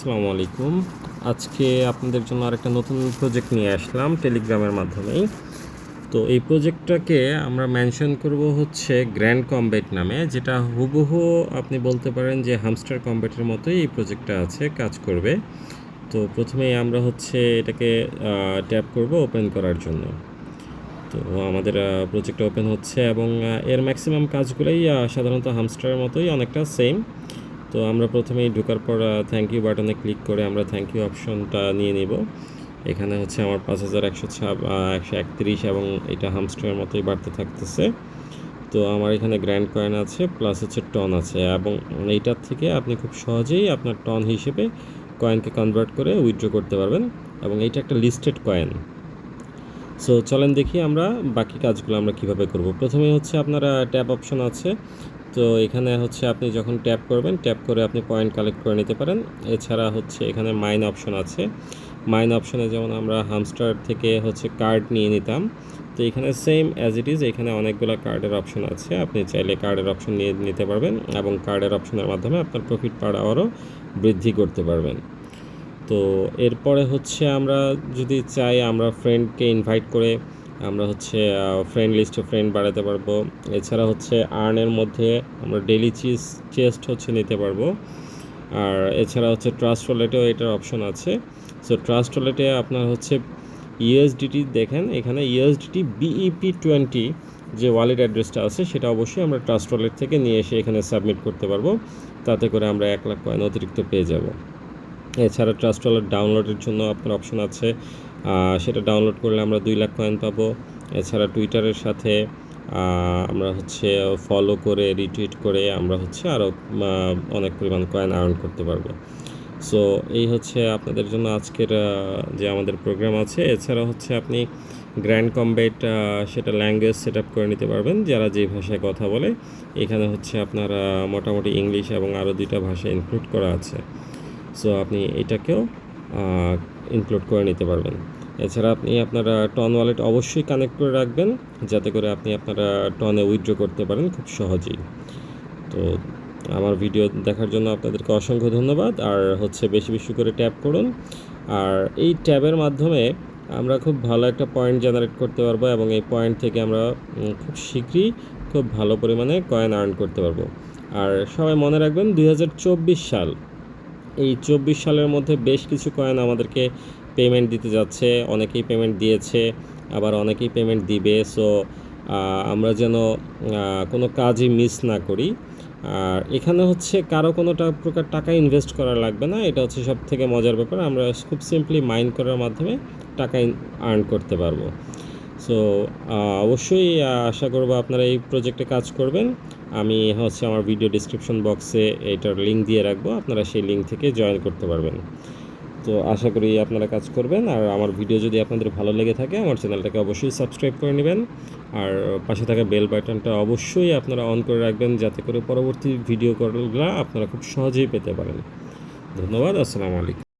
আসসালামু আলাইকুম। আজকে আপনাদের জন্য আরেকটা নতুন প্রজেক্ট নিয়ে আসলাম টেলিগ্রামের মাধ্যমেই। তো এই প্রজেক্টটাকে আমরা মেনশন করব হচ্ছে গ্র্যান্ড কমব্যাট নামে, যেটা হুবহু আপনি বলতে পারেন যে হামস্টার কমব্যাটের মতোই এই প্রজেক্টটা আছে, কাজ করবে। তো প্রথমেই আমরা হচ্ছে এটাকে ট্যাপ করব ওপেন করার জন্য। তো আমাদের প্রজেক্টটা ওপেন হচ্ছে এবং এর ম্যাক্সিমাম কাজগুলোই সাধারণত হামস্টারের মতোই অনেকটা সেম। তো আমরা প্রথমেই ঢোকার পর থ্যাংক ইউ বাটনে ক্লিক করে আমরা থ্যাংক ইউ অপশনটা নিয়ে নিব। এখানে হচ্ছে আমার 5131 এবং এটা হামস্টারের মতোই বাড়তে থাকতেছে। তো আমার এখানে গ্র্যান্ড কয়েন আছে প্লাস হচ্ছে টন আছে, এবং এইটার থেকে আপনি খুব সহজেই আপনার টন হিসেবে কয়েনকে কনভার্ট করে উইথড্র করতে পারবেন, এবং এইটা একটা লিস্টেড কয়েন। সো চলেন দেখি আমরা বাকি কাজগুলো আমরা কিভাবে করব। প্রথমে হচ্ছে আপনার ট্যাপ অপশন আছে। তো এখানে হচ্ছে আপনি যখন ট্যাপ করবেন, ট্যাপ করে আপনি পয়েন্ট কালেক্ট করে নিতে পারেন। এছাড়া হচ্ছে এখানে মাইন অপশন আছে। মাইন অপশনে যেমন আমরা হামস্টার থেকে হচ্ছে কার্ড নিয়ে নিতাম, তো এখানে সেম অ্যাজ ইট ইজ এখানে অনেকগুলো কার্ডের অপশন আছে। আপনি চাইলে কার্ডের অপশন নিয়ে নিতে পারবেন এবং কার্ডের অপশনের মাধ্যমে আপনার প্রফিট পার আওয়ারও বৃদ্ধি করতে পারবেন। তো এরপরে হচ্ছে আমরা যদি চাই আমরা ফ্রেন্ডকে ইনভাইট করে আমরা হচ্ছে ফ্রেন্ড লিস্টে ফ্রেন্ড বাড়াতে পারবো। এছাড়া হচ্ছে আর্নের মধ্যে আমরা ডেইলি চেস্ট হচ্ছে নিতে পারবো। আর এছাড়া হচ্ছে ট্রাস্ট ওয়ালেটেও এটার অপশন আছে। সো ট্রাস্ট ওয়ালেটে আপনার হচ্ছে ইউএসডিটি দেখেন, এখানে ইউএসডিটি BEP20 যে ওয়ালেট অ্যাড্রেসটা আছে সেটা অবশ্যই আমরা ট্রাস্ট ওয়ালেট থেকে নিয়ে এসে এখানে সাবমিট করতে পারবো। তাতে করে আমরা 1 লাখ কয়েন অতিরিক্ত পেয়ে যাব। এছাড়া ট্রাস্ট ওয়ালেট ডাউনলোডের জন্য আপনার অপশন আছে, সেটা ডাউনলোড করলে আমরা 2 লাখ কয়েন পাবো। এছাড়া টুইটারের সাথে আমরা হচ্ছে ফলো করে রিটুইট করে আমরা হচ্ছে আরও অনেক পরিমাণ কয়েন আর্ন করতে পারবো। সো এই হচ্ছে আপনাদের জন্য আজকের যে আমাদের প্রোগ্রাম আছে। এছাড়া হচ্ছে আপনি গ্র্যান্ড কমব্যাট সেটা ল্যাঙ্গুয়েজ সেট আপ করে নিতে পারবেন, যারা যে ভাষায় কথা বলে। এখানে হচ্ছে আপনার মোটামুটি ইংলিশ এবং আরও 2টা ভাষা ইনক্লুড করা আছে। সো আপনি এটাকেও ইনক্লুড করে নিতে পারবেন। এছাড়া আপনি আপনার টন ওয়ালেট অবশ্যই কানেক্ট করে রাখবেন, যাতে করে আপনি আপনারা টনে উইথড্র করতে পারেন খুব সহজেই। তো আমার ভিডিও দেখার জন্য আপনাদেরকে অসংখ্য ধন্যবাদ। আর হচ্ছে বেশি বেশি করে ট্যাপ করুন। আর এই ট্যাবের মাধ্যমে আমরা খুব ভালো একটা পয়েন্ট জেনারেট করতে পারবো, এবং এই পয়েন্ট থেকে আমরা খুব শীঘ্রই খুব ভালো পরিমাণে কয়েন আর্ন করতে পারবো। আর সবাই মনে রাখবেন 2024 সাল, এই 24 সালের মধ্যে বেশ কিছু কয়েন আমাদেরকে পেমেন্ট দিতে যাচ্ছে। অনেকেই পেমেন্ট দিয়েছে, আবার অনেকেই পেমেন্ট দিবে। সো আমরা যেন কোনো কাজই মিস না করি। আর এখানে হচ্ছে কারো কোনো প্রকার টাকা ইনভেস্ট করা লাগবে না। এটা হচ্ছে সব থেকে মজার ব্যাপার, আমরা খুব সিম্পলি মাইন করার মাধ্যমে টাকা আর্ন করতে পারবো। সো অবশ্যই আশা করব আপনারা এই প্রজেক্টে কাজ করবেন। আমি হচ্ছে আমার ভিডিও ডিসক্রিপশন বক্সে এটার লিঙ্ক দিয়ে রাখবো, আপনারা সেই লিঙ্ক থেকে জয়েন করতে পারবেন। তো আশা করি আপনারা কাজ করবেন। আর আমার ভিডিও যদি আপনাদের ভালো লেগে থাকে আমার চ্যানেলটাকে অবশ্যই সাবস্ক্রাইব করে নেবেন, আর পাশে থাকা বেল বাটনটা অবশ্যই আপনারা অন করে রাখবেন, যাতে করে পরবর্তী ভিডিওগুলো আপনারা খুব সহজেই পেতে পারেন। ধন্যবাদ। আসসালামু আলাইকুম।